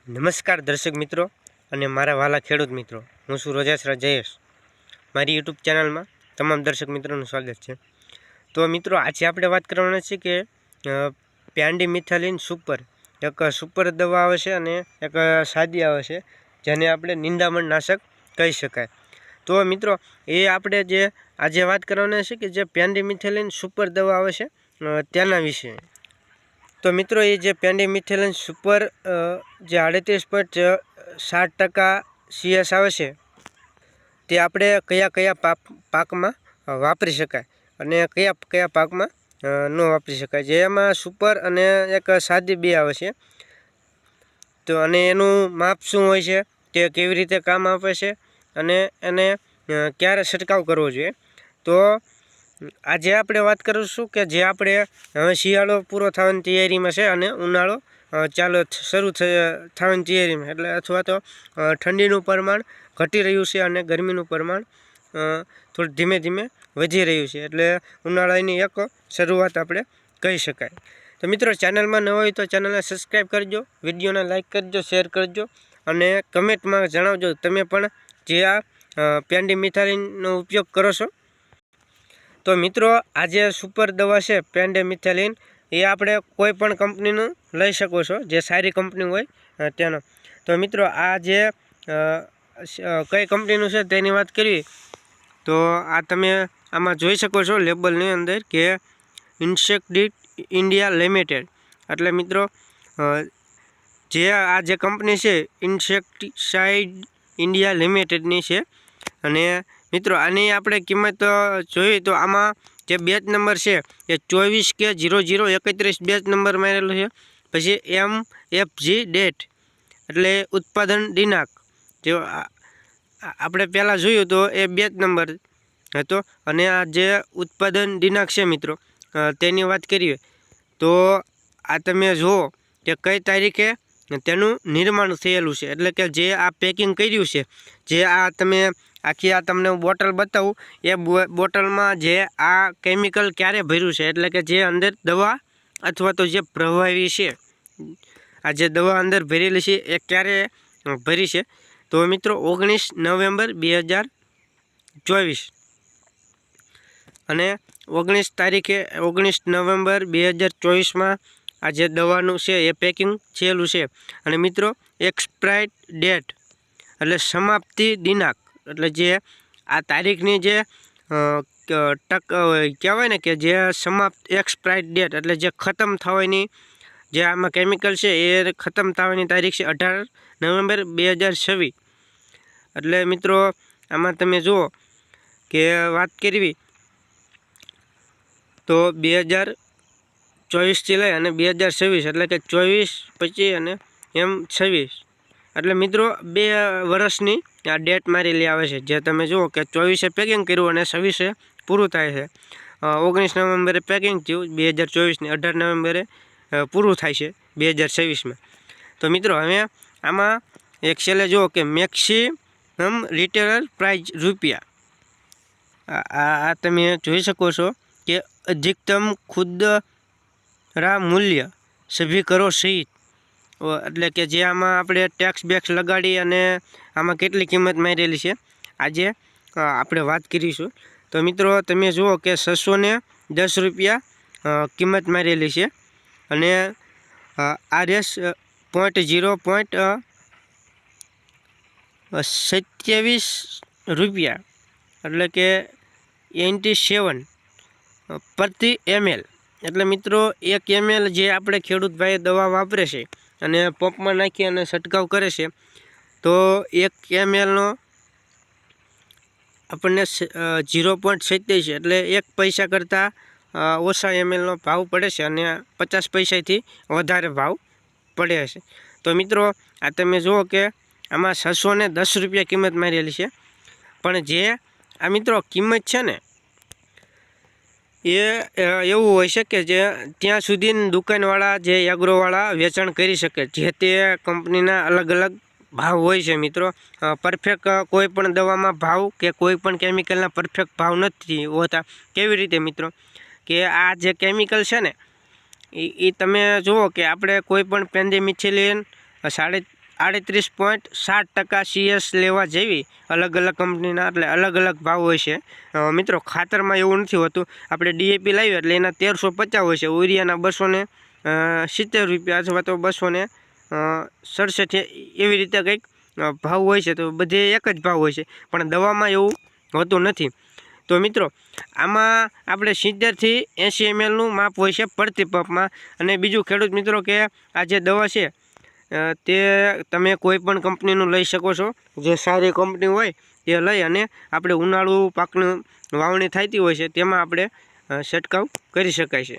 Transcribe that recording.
નમસ્કાર દર્શક મિત્રો અને મારા વાલા ખેડૂત મિત્રો, હું છું રોજાસરા જયેશ. મારી યુટ્યુબ ચેનલમાં તમામ દર્શક મિત્રોનું સ્વાગત છે. તો મિત્રો, આજે આપણે વાત કરવાના છે કે પ્યાંડી મિથાલિન સુપર, એક સુપર દવા આવે છે અને એક સાદી આવે છે, જેને આપણે નિંદામણ નાશક કહી શકાય. તો મિત્રો, એ આપણે જે આજે વાત કરવાના છે કે જે પ્યાંડી મિથાલિન સુપર દવા આવે છે તેના વિશે. તો મિત્રો, એ જે પ્યાંડી મિથાલિન સુપર જે 38.7% CS આવે છે, તે આપણે કયા કયા પાકમાં વાપરી શકાય અને કયા કયા પાકમાં ન વાપરી શકાય. જેમાં સુપર અને એક સાદી બે આવે છે. તો અને એનું માપ શું હોય છે, તે કેવી રીતે કામ આપે છે અને એને ક્યારે છંટકાવ કરવો જોઈએ. તો આજે આપણે વાત કરીશું કે જે આપણે હવે શિયાળો પૂરો થવાની તૈયારીમાં છે અને ઉનાળો શરૂ થવાની તૈયારીમાં, એટલે અથવા તો ઠંડીનું પ્રમાણ ઘટી રહ્યું છે અને ગરમીનું પ્રમાણ થોડું ધીમે ધીમે વધી રહ્યું છે. એટલે ઉનાળાની એક શરૂઆત આપણે કહી શકાય. તો મિત્રો, ચેનલમાં ન હોય તો ચેનલને સબસ્ક્રાઈબ કરજો, વિડીયોને લાઇક કરજો, શેર કરજો અને કમેન્ટમાં જણાવજો તમે પણ જે આ પ્યાંડી મિથાલિનનો ઉપયોગ કરો છો. તો મિત્રો, આ જે સુપર દવા છે પ્યાંડી મિથાલિન, એ આપણે કોઈ પણ કંપનીનું લઈ શકો છો, જે સારી કંપની હોય તેનો. તો મિત્રો, આ જે કઈ કંપનીનું છે તેની વાત કરવી તો આ તમે આમાં જોઈ શકો છો લેબલની અંદર કે ઇન્સેક્ટિસાઇડ ઇન્ડિયા લિમિટેડ. એટલે મિત્રો, જે આ જે કંપની છે ઇન્સેક્ટિસાઇડ ઇન્ડિયા લિમિટેડની છે. અને મિત્રો, આની આપણે કિંમત જોઈએ તો આમાં જે બેચ નંબર છે એ 24K0031 બેચ નંબર મારેલો છે. પછી MFG ડેટ એટલે ઉત્પાદન દિનાંક, જે આપણે પહેલાં જોયું તો એ બેચ નંબર હતો. અને આ જે ઉત્પાદન દિનાંક છે મિત્રો, તેની વાત કરીએ તો આ તમે જુઓ કે કઈ તારીખે તેનું નિર્માણ થયેલું છે. એટલે કે જે આ પેકિંગ કર્યું છે, જે આ તમે આખી આ તમને બોટલ બતાવું, એ બોટલમાં જે આ કેમિકલ ક્યારે ભર્યું છે, એટલે કે જે અંદર દવા અથવા તો જે પ્રવાહી છે, આ જે દવા અંદર ભરેલી છે એ ક્યારે ભરી છે. તો મિત્રો, 19 નવેમ્બર 2024 અને 19 નવેમ્બર 2024માં આ જે દવાનું છે એ પેકિંગ થયેલું છે. અને મિત્રો, એક્સપાયર્ડ ડેટ એટલે સમાપ્તિ દિનાંક, એટલે જે આ તારીખની જે કહેવાય ને કે જે સમાપ્ત એક્સપાયર્ડ ડેટ એટલે જે ખતમ થવાની, જે આમાં કેમિકલ છે એ ખતમ થવાની તારીખ છે 18 નવેમ્બર 2026. એટલે મિત્રો, આમાં તમે જુઓ કે વાત કરવી તો 2024થી લઈ અને 2026, એટલે કે 24, 25 અને એમ 26. એટલે મિત્રો, 2 વર્ષની આ ડેટ મારેલી આવે છે. જે તમે જુઓ કે 24એ પેકિંગ કર્યું અને 26એ પૂરું થાય છે. 19 નવેમ્બરે પેકિંગ થયું 2024ની, 18 નવેમ્બરે પૂરું થાય છે 2026માં. તો મિત્રો, હવે આમાં એક છેલ્લે જુઓ કે મેક્સિમમ રિટેલર પ્રાઇસ રૂપિયા, આ તમે જોઈ શકો છો કે અધિકતમ ખુદરા મૂલ્ય સભી કરો સહિત, એટલે કે જે આમાં આપણે ટેક્સ બેક્સ લગાડી અને આમાં કેટલી કિંમત મારેલી છે આજે આપણે વાત કરીશું. તો મિત્રો, તમે જુઓ કે 610 રૂપિયા કિંમત મારેલી છે. અને RS 0.27 રૂપિયા, એટલે કે 87 પ્રતિ ml. એટલે મિત્રો, 1 ml જે આપણે ખેડૂત ભાઈ દવા વાપરે છે અને પંપમાં નાખી અને છંટકાવ કરે છે, તો 1 mlનો આપણને 0.27 એટલે 1 પૈસા કરતાં ઓછા mlનો ભાવ પડે છે અને 50 પૈસાથી વધારે ભાવ પડે છે. તો મિત્રો, આ તમે જુઓ કે આમાં 610 રૂપિયા કિંમત મારેલી છે. પણ જે આ મિત્રો કિંમત છે ને, એ એવું હોય છે કે જે ત્યાં સુધી દુકાનવાળા જે એગ્રોવાળા વેચાણ કરી શકે, જે તે કંપનીના અલગ અલગ ભાવ હોય છે મિત્રો. પરફેક્ટ કોઈ પણ દવામાં ભાવ કે કોઈ પણ કેમિકલના પરફેક્ટ ભાવ નથી હોતા. કેવી રીતે મિત્રો, કે આ જે કેમિકલ છે ને, એ તમે જુઓ કે આપણે કોઈ પણ પ્યાંડી મિથાલિન 38.7% CS લેવા જેવી અલગ અલગ કંપનીના એટલે અલગ અલગ ભાવ હોય છે મિત્રો. ખાતરમાં એવું નથી હોતું. આપણે DAP લાવીએ એટલે એના 1350 હોય છે, યુરિયાના 270 રૂપિયા અથવા તો 267 એવી રીતે કંઈક ભાવ હોય છે. તો બધે એક જ ભાવ હોય છે, પણ દવામાં એવું હોતું નથી. તો મિત્રો આમાં આપણે 70થી 80 mlનું માપ હોય છે પ્રતિ પંપમાં. અને બીજું ખેડૂત મિત્રો કે આ જે દવા છે તે તમે કોઈ પણ કંપનીનું લઈ શકો છો. જે સારી કંપની હોય તે લઈ અને આપણે ઉનાળુ પાકનું વાવણી થતી હોય છે તેમાં આપણે છંટકાવ કરી શકાય છે.